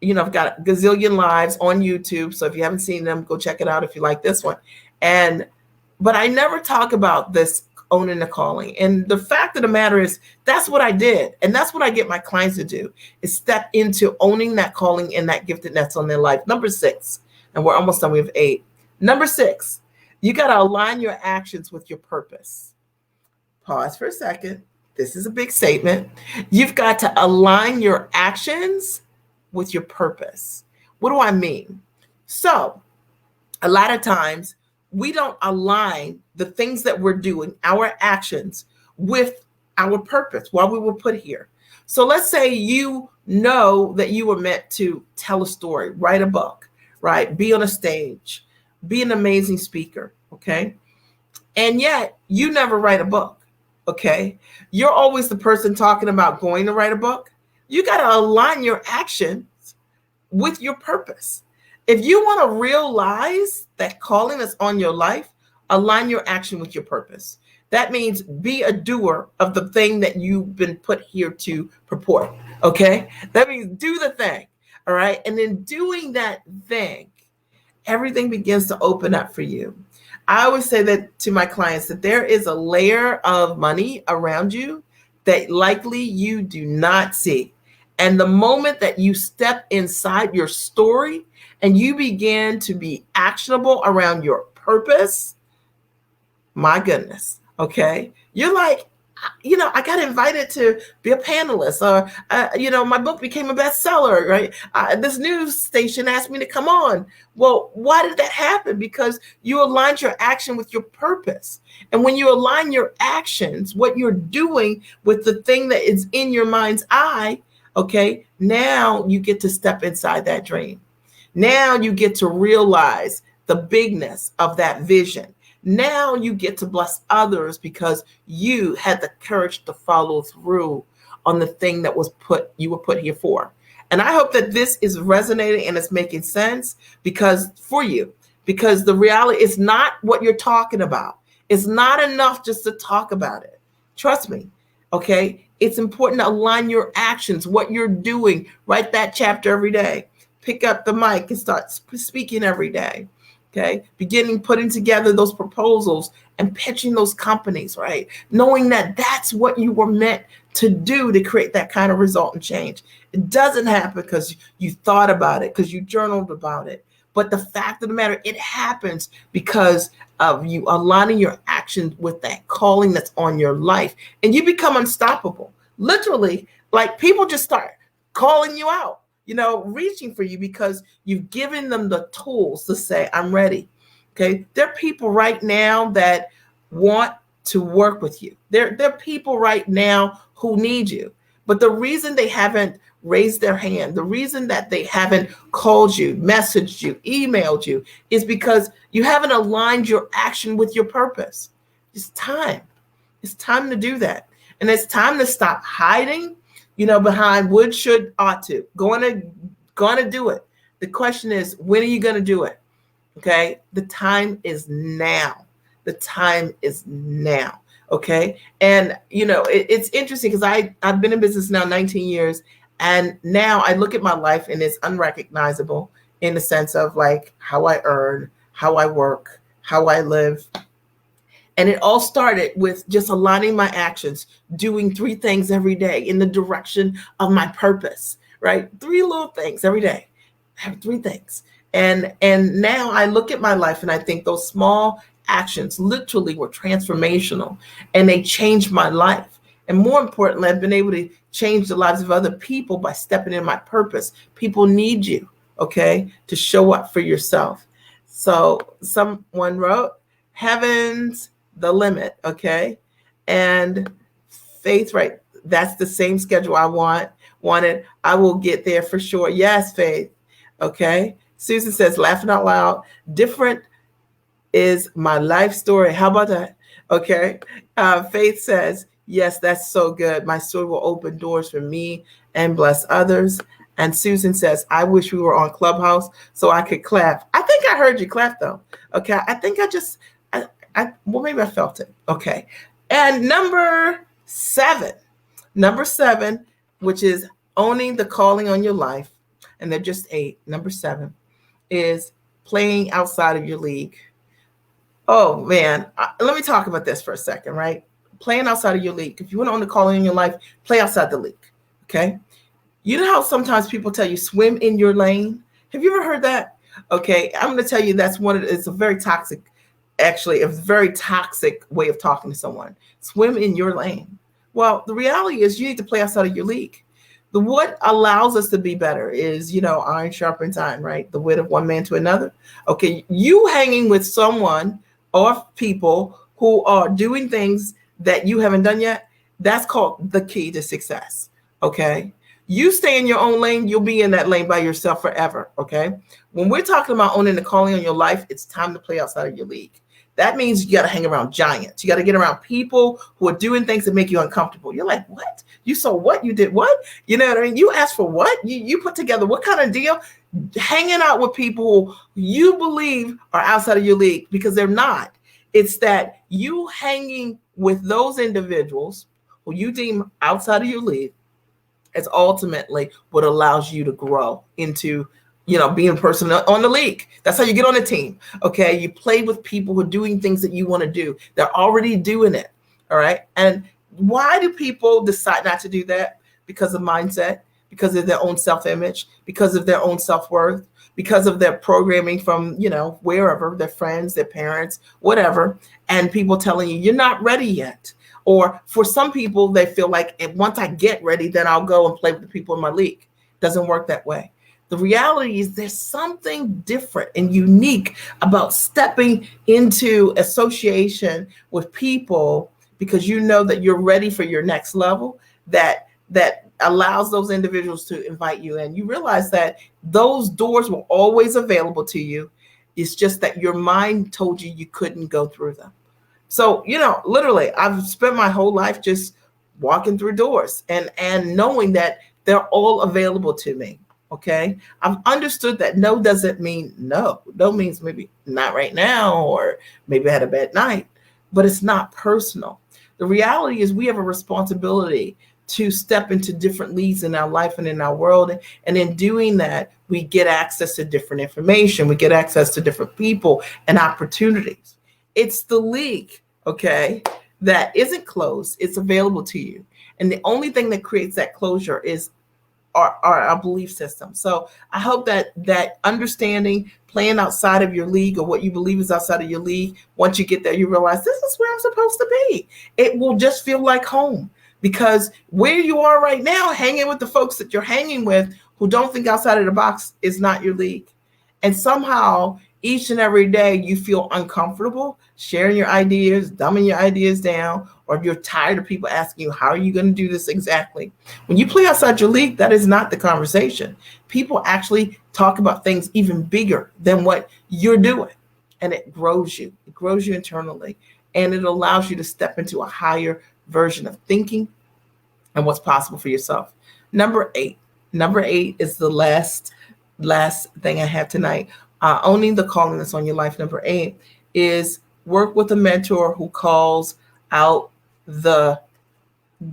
I've got a gazillion lives on YouTube. So if you haven't seen them, go check it out if you like this one. But I never talk about this owning the calling. And the fact of the matter is, that's what I did. And that's what I get my clients to do, is step into owning that calling and that giftedness on their life. Number 6, and we're almost done. We have 8. Number 6, you got to align your actions with your purpose. Pause for a second. This is a big statement. You've got to align your actions with your purpose. What do I mean? So a lot of times we don't align the things that we're doing, our actions, with our purpose, why we were put here. So let's say you know that you were meant to tell a story, write a book, right? Be on a stage, be an amazing speaker, okay? And yet you never write a book, okay? You're always the person talking about going to write a book. You got to align your actions with your purpose. If you want to realize that calling that's on your life, align your action with your purpose. That means be a doer of the thing that you've been put here to purport, okay? That means do the thing, all right? And in doing that thing, everything begins to open up for you. I always say that to my clients, that there is a layer of money around you that likely you do not see. And the moment that you step inside your story and you begin to be actionable around your purpose, my goodness, okay? You're like, I got invited to be a panelist, or, my book became a bestseller, right? This news station asked me to come on. Well, why did that happen? Because you aligned your action with your purpose. And when you align your actions, what you're doing with the thing that is in your mind's eye, okay, now you get to step inside that dream. Now you get to realize the bigness of that vision. Now you get to bless others because you had the courage to follow through on the thing that you were put here for. And I hope that this is resonating and it's making sense because the reality is not what you're talking about. It's not enough just to talk about it. Trust me. Okay. It's important to align your actions, what you're doing. Write that chapter every day. Pick up the mic and start speaking every day. Okay, putting together those proposals and pitching those companies, right? Knowing that that's what you were meant to do to create that kind of result and change. It doesn't happen because you thought about it, because you journaled about it. But the fact of the matter, it happens because of you aligning your actions with that calling that's on your life. And you become unstoppable. Literally, like people just start calling you out, reaching for you because you've given them the tools to say, I'm ready. Okay. There are people right now that want to work with you. There are people right now who need you. But the reason they haven't raised their hand, the reason that they haven't called you, messaged you, emailed you, is because you haven't aligned your action with your purpose. It's time. It's time to do that. And it's time to stop hiding behind would, should, ought to. Going to do it. The question is, when are you going to do it? Okay. The time is now. The time is now. Okay. And, it's interesting because I've been in business now 19 years. And now I look at my life and it's unrecognizable in the sense of like how I earn, how I work, how I live. And it all started with just aligning my actions, doing 3 things every day in the direction of my purpose, right? 3 little things every day. I have 3 things. And now I look at my life and I think those small actions literally were transformational and they changed my life. And more importantly, I've been able to change the lives of other people by stepping in my purpose. People need you, okay, to show up for yourself. So someone wrote, heaven's the limit, okay? And Faith, right? That's the same schedule I wanted. I will get there for sure. Yes, Faith. Okay. Susan says, laughing out loud, different is my life story. How about that? Okay. Faith says, yes, that's so good. My story will open doors for me and bless others. And Susan says, I wish we were on Clubhouse so I could clap. I think I heard you clap though. Okay. I think maybe I felt it. Okay. And number 7, Number 7, which is owning the calling on your life, and they're just 8. Number 7 is playing outside of your league. Oh man, let me talk about this for a second, right? Playing outside of your league. If you want to own the calling in your life, play outside the league. Okay. You know how sometimes people tell you swim in your lane? Have you ever heard that? Okay, I'm going to tell you it's a very toxic, actually, a very toxic way of talking to someone. Swim in your lane. Well, the reality is you need to play outside of your league. What allows us to be better is, iron sharpens iron, right? The wit of one man to another. Okay, you hanging with someone or people who are doing things that you haven't done yet, that's called the key to success. Okay. You stay in your own lane, you'll be in that lane by yourself forever. Okay. When we're talking about owning the calling on your life, it's time to play outside of your league. That means you got to hang around giants. You got to get around people who are doing things that make you uncomfortable. You're like, what? You saw what? You did what? You know what I mean? You asked for what? You put together what kind of deal? Hanging out with people who you believe are outside of your league, because they're not. It's that you hanging with those individuals who you deem outside of your league is ultimately what allows you to grow into, being a person on the league. That's how you get on a team. Okay. You play with people who are doing things that you want to do. They're already doing it. All right. And why do people decide not to do that? Because of mindset, because of their own self-image, because of their own self-worth, because of their programming from, wherever, their friends, their parents, whatever. And people telling you, you're not ready yet. Or for some people, they feel like once I get ready, then I'll go and play with the people in my league. Doesn't work that way. The reality is there's something different and unique about stepping into association with people because you know that you're ready for your next level, that allows those individuals to invite you in. You realize that those doors were always available to you. It's just that your mind told you you couldn't go through them. So, literally, I've spent my whole life just walking through doors and knowing that they're all available to me. Okay. I've understood that no doesn't mean no. No means maybe not right now, or maybe I had a bad night, but it's not personal. The reality is we have a responsibility to step into different leads in our life and in our world. And in doing that, we get access to different information. We get access to different people and opportunities. It's the league, okay, that isn't closed. It's available to you. And the only thing that creates that closure is our belief system. So I hope that understanding, playing outside of your league or what you believe is outside of your league, once you get there, you realize this is where I'm supposed to be. It will just feel like home, because where you are right now, hanging with the folks that you're hanging with who don't think outside of the box, is not your league. And somehow each and every day you feel uncomfortable sharing your ideas, dumbing your ideas down, or you're tired of people asking you, how are you going to do this exactly? When you play outside your league, that is not the conversation. People actually talk about things even bigger than what you're doing. And it grows you. It grows you internally. And it allows you to step into a higher version of thinking and what's possible for yourself. Number 8 is the last thing I have tonight. Owning the calling that's on your life. Number 8 is work with a mentor who calls out the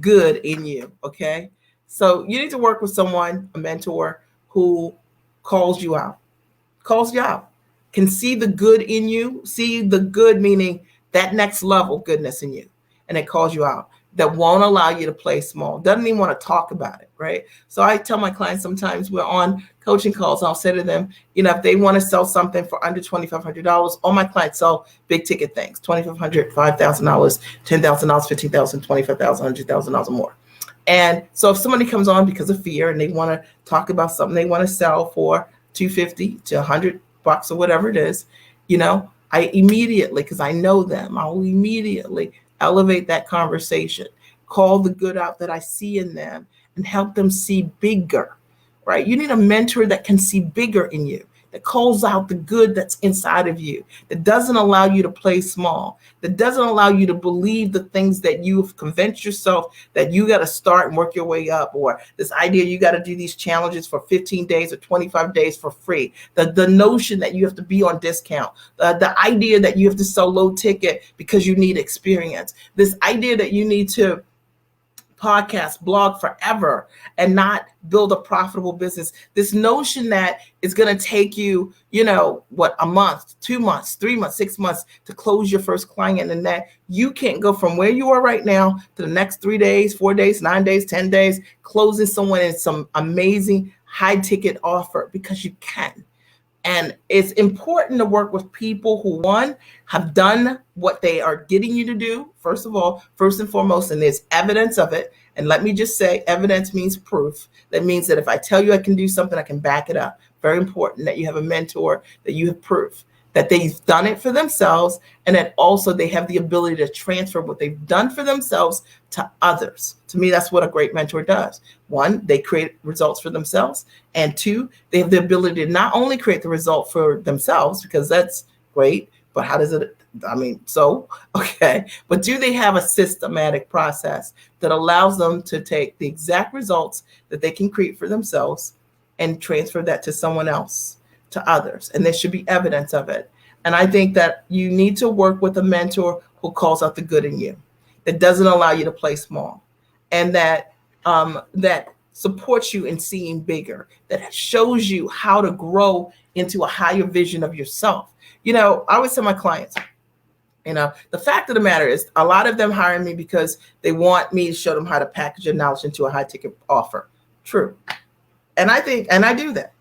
good in you. Okay. So you need to work with someone, a mentor, who calls you out, can see the good in you, see the good, meaning that next level goodness in you. And it calls you out. That won't allow you to play small, doesn't even want to talk about it, right? So I tell my clients sometimes we're on coaching calls, I'll say to them, if they want to sell something for under $2,500, all my clients sell big ticket things, $2,500, $5,000, $10,000, $15,000, $25,000, $100,000 or more. And so if somebody comes on because of fear and they want to talk about something they want to sell for $250 to $100 or whatever it is, I immediately, because I know them, I will immediately elevate that conversation, call the good out that I see in them, and help them see bigger, right? You need a mentor that can see bigger in you, that calls out the good that's inside of you, that doesn't allow you to play small, that doesn't allow you to believe the things that you've convinced yourself that you got to start and work your way up, or this idea you got to do these challenges for 15 days or 25 days for free, the notion that you have to be on discount, the idea that you have to sell low ticket because you need experience, this idea that you need to podcast, blog forever and not build a profitable business. This notion that it's going to take you, a month, 2 months, 3 months, 6 months to close your first client, and that you can't go from where you are right now to the next 3 days, 4 days, 9 days, 10 days, closing someone in some amazing high ticket offer, because you can. And it's important to work with people who, one, have done what they are getting you to do, first and foremost, and there's evidence of it. And let me just say, evidence means proof. That means that if I tell you I can do something, I can back it up. Very important that you have a mentor, that you have proof that they've done it for themselves, and that also they have the ability to transfer what they've done for themselves to others. To me, that's what a great mentor does. One, they create results for themselves, and two, they have the ability to not only create the result for themselves, because that's great, but how does it, okay, but do they have a systematic process that allows them to take the exact results that they can create for themselves and transfer that to someone else, to others? And there should be evidence of it. And I think that you need to work with a mentor who calls out the good in you, that doesn't allow you to play small, and that supports you in seeing bigger, that shows you how to grow into a higher vision of yourself. I always tell my clients, the fact of the matter is, a lot of them hire me because they want me to show them how to package their knowledge into a high ticket offer. True. And I do that.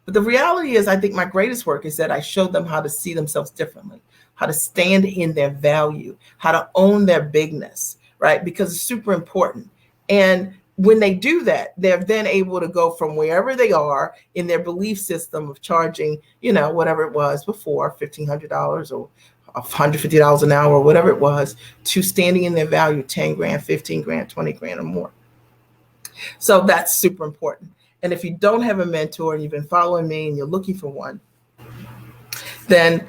But the reality is, I think my greatest work is that I show them how to see themselves differently, how to stand in their value, how to own their bigness, right? Because it's super important. And when they do that, they're then able to go from wherever they are in their belief system of charging, whatever it was before, $1,500 or $150 an hour, or whatever it was, to standing in their value, 10 grand, 15 grand, 20 grand or more. So that's super important. And if you don't have a mentor and you've been following me and you're looking for one, then,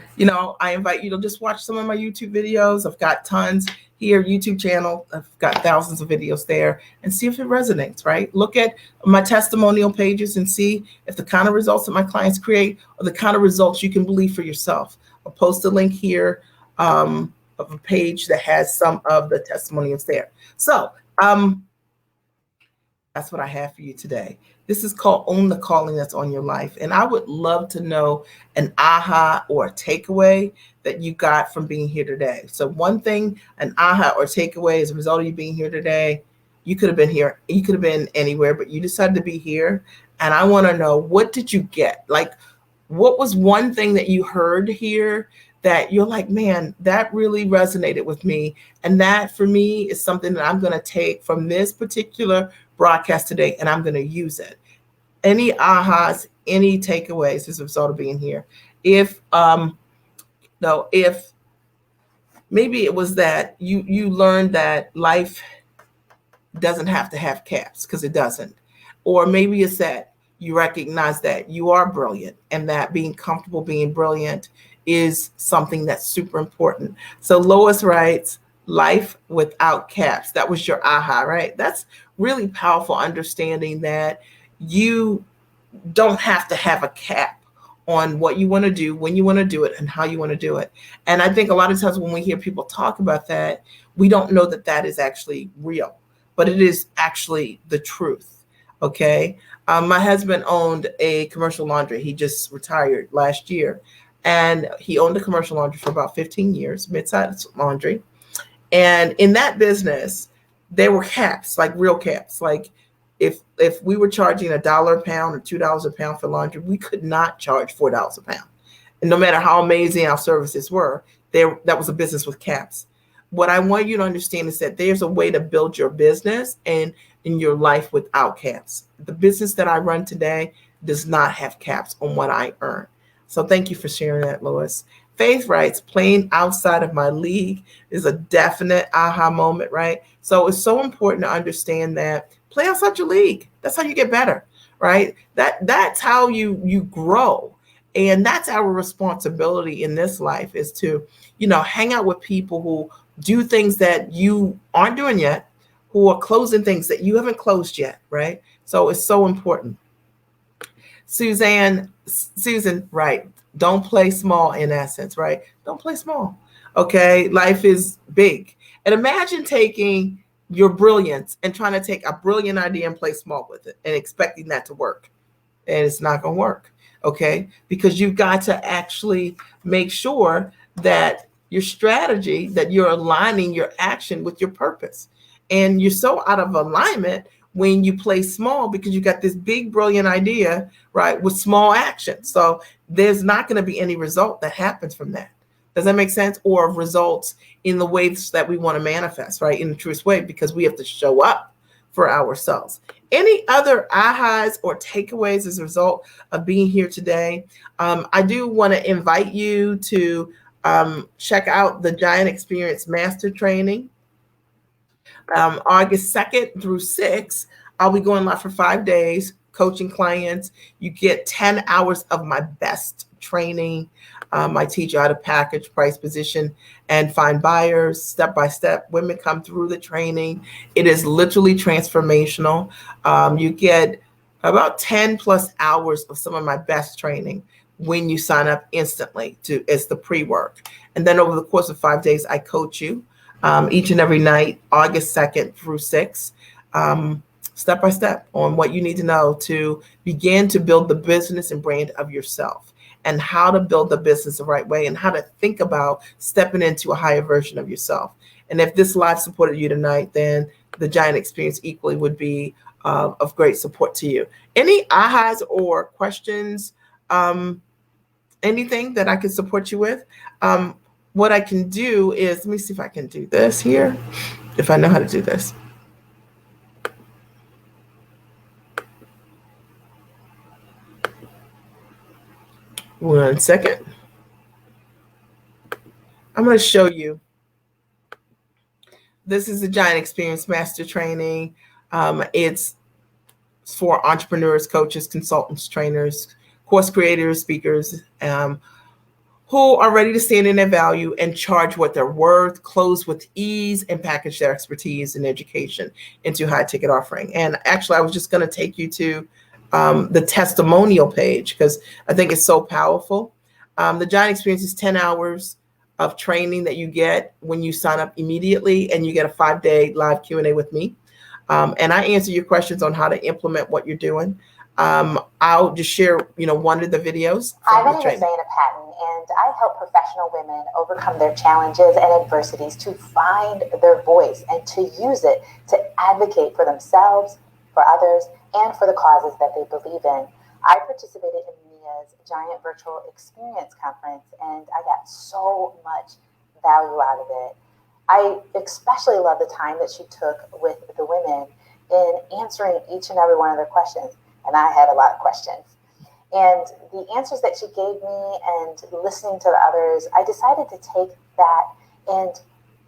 I invite you to just watch some of my YouTube videos. I've got tons here, YouTube channel. I've got thousands of videos there, and see if it resonates, right? Look at my testimonial pages and see if the kind of results that my clients create are the kind of results you can believe for yourself. I'll post a link here of a page that has some of the testimonials there. So that's what I have for you today. This is called Own the Calling That's on Your Life. And I would love to know an aha or a takeaway that you got from being here today. So one thing, an aha or takeaway as a result of you being here today, you could have been here, you could have been anywhere, but you decided to be here. And I want to know, what did you get? Like, what was one thing that you heard here that you're like, man, that really resonated with me. And that for me is something that I'm going to take from this particular broadcast today, and I'm going to use it. Any ahas, any takeaways as a result of being here? If maybe it was that you learned that life doesn't have to have caps, because it doesn't. Or maybe it's that you recognize that you are brilliant, and that being comfortable being brilliant is something that's super important. So Lois writes, life without caps. That was your aha, right? That's really powerful, understanding that you don't have to have a cap on what you want to do, when you want to do it, and how you want to do it. And I think a lot of times when we hear people talk about that, we don't know that that is actually real, but it is actually the truth. Okay. My husband owned a commercial laundry. He just retired last year, and he owned a commercial laundry for about 15 years, mid-sized laundry. And in that business, there were caps, like real caps. Like if we were charging $1 a pound or $2 a pound for laundry, we could not charge $4 a pound. And no matter how amazing our services were, that was a business with caps. What I want you to understand is that there's a way to build your business and in your life without caps. The business that I run today does not have caps on what I earn. So thank you for sharing that, Lois. Faith writes, playing outside of my league is a definite aha moment, right? So it's so important to understand that play outside your league. That's how you get better, right? That's how you grow. And that's our responsibility in this life, is to, hang out with people who do things that you aren't doing yet, who are closing things that you haven't closed yet, right? So it's so important. Susan, right. Don't play small, in essence, right? Don't play small. Okay. Life is big. And imagine taking your brilliance and trying to take a brilliant idea and play small with it and expecting that to work. And it's not going to work. Okay. Because you've got to actually make sure that your strategy, that you're aligning your action with your purpose. And you're so out of alignment when you play small because you got this big, brilliant idea, right, with small action. So there's not going to be any result that happens from that. Does that make sense? Or results in the ways that we want to manifest, right, in the truest way, because we have to show up for ourselves. Any other ahas or takeaways as a result of being here today? I do want to invite you to check out the Giant Experience Master Training. August 2nd through 6th, I'll be going live for 5 days, coaching clients. You get 10 hours of my best training. I teach you how to package, price, position, and find buyers step by step. Women come through the training. It is literally transformational. You get about 10 plus hours of some of my best training when you sign up instantly as the pre-work. And then over the course of 5 days, I coach you each and every night, August 2nd through 6th, step by step on what you need to know to begin to build the business and brand of yourself, and how to build the business the right way, and how to think about stepping into a higher version of yourself. And if this live supported you tonight, then the Giant Experience equally would be of great support to you. Any ahas or questions? Anything that I can support you with? What I can do is, let me see if I can do this here, if I know how to do this. One second. I'm going to show you. This is the Giant Experience Master Training. It's for entrepreneurs, coaches, consultants, trainers, course creators, speakers, who are ready to stand in their value and charge what they're worth, close with ease, and package their expertise and education into high ticket offering. And actually, I was just going to take you to the testimonial page because I think it's so powerful. The Giant Experience is 10 hours of training that you get when you sign up immediately, and you get a 5-day live Q&A with me. And I answer your questions on how to implement what you're doing. I'll just share, one of the videos. My name is Zaina Patton, and I help professional women overcome their challenges and adversities to find their voice and to use it to advocate for themselves, for others, and for the causes that they believe in. I participated in Mia's Giant Virtual Experience Conference, and I got so much value out of it. I especially love the time that she took with the women in answering each and every one of their questions. And I had a lot of questions. And the answers that she gave me and listening to the others, I decided to take that and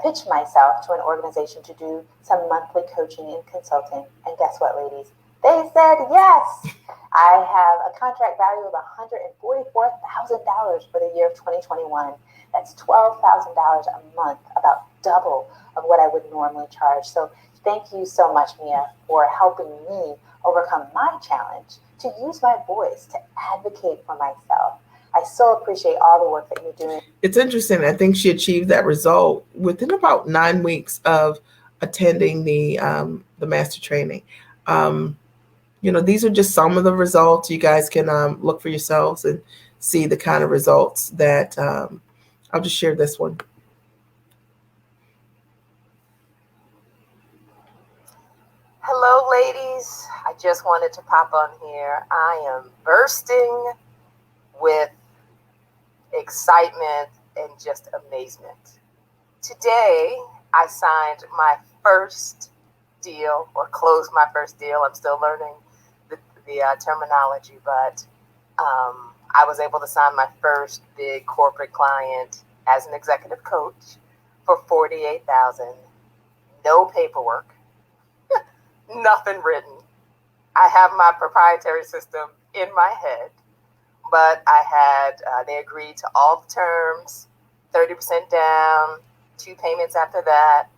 pitch myself to an organization to do some monthly coaching and consulting. And guess what, ladies? They said yes. I have a contract value of $144,000 for the year of 2021. That's $12,000 a month, about double of what I would normally charge. So thank you so much, Mia, for helping me overcome my challenge to use my voice to advocate for myself. I so appreciate all the work that you're doing. It's interesting. I think she achieved that result within about 9 weeks of attending the master training. These are just some of the results. You guys can look for yourselves and see the kind of results that I'll just share this one. Hello, ladies. I just wanted to pop on here. I am bursting with excitement and just amazement. Today, I signed my first deal, or closed my first deal. I'm still learning the terminology, but I was able to sign my first big corporate client as an executive coach for $48,000. No paperwork. Nothing written. I have my proprietary system in my head, but they agreed to all the terms, 30% down, 2 payments after that.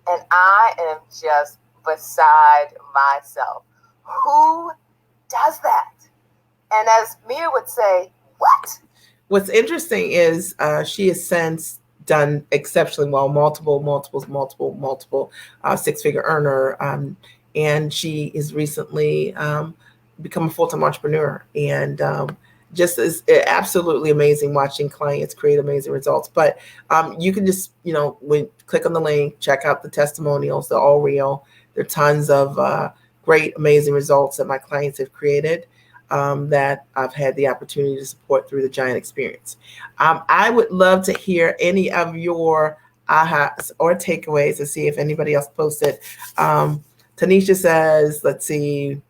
And I am just beside myself. Who does that? And as Mia would say, what? What's interesting is she has since done exceptionally well, multiple six-figure earner. And she is recently become a full-time entrepreneur, and just is absolutely amazing watching clients create amazing results. But you can just, click on the link, check out the testimonials. They're all real. There are tons of great, amazing results that my clients have created that I've had the opportunity to support through the Giant Experience. I would love to hear any of your ahas or takeaways to see if anybody else posted. Tanisha says, let's see,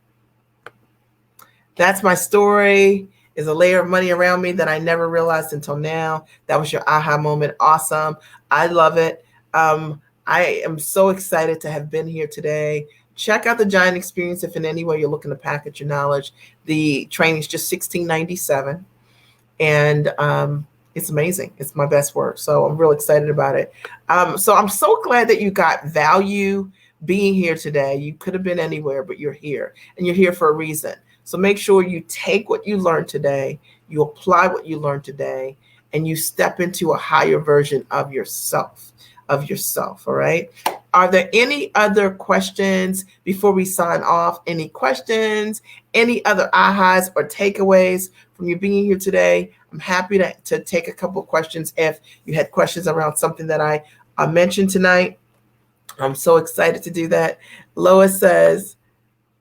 that's my story. Is a layer of money around me that I never realized until now. That was your aha moment. Awesome. I love it. I am so excited to have been here today. Check out the Giant Experience if in any way you're looking to package your knowledge. The training is just $16.97, and it's amazing. It's my best work, so I'm real excited about it. So I'm so glad that you got value being here today. You could have been anywhere, but you're here, and you're here for a reason. So make sure you take what you learned today, you apply what you learned today, and you step into a higher version of yourself, all right? Are there any other questions before we sign off? Any questions, any other ahas or takeaways from you being here today? I'm happy to take a couple of questions if you had questions around something that I mentioned tonight. I'm so excited to do that. Lois says,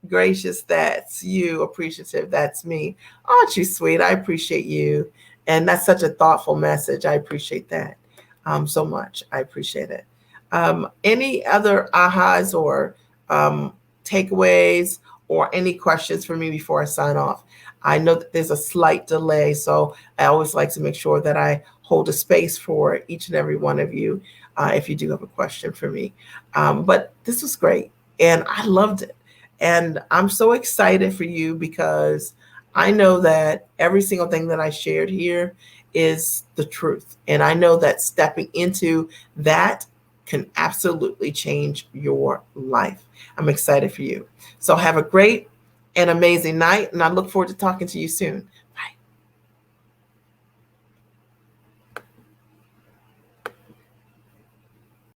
gracious, that's you. Appreciative, that's me. Aren't you sweet? I appreciate you. And that's such a thoughtful message. I appreciate that so much. I appreciate it. Any other ahas or takeaways or any questions for me before I sign off? I know that there's a slight delay, so I always like to make sure that I hold a space for each and every one of you if you do have a question for me. But this was great, and I loved it. And I'm so excited for you because I know that every single thing that I shared here is the truth. And I know that stepping into that can absolutely change your life. I'm excited for you. So have a great and amazing night, and I look forward to talking to you soon.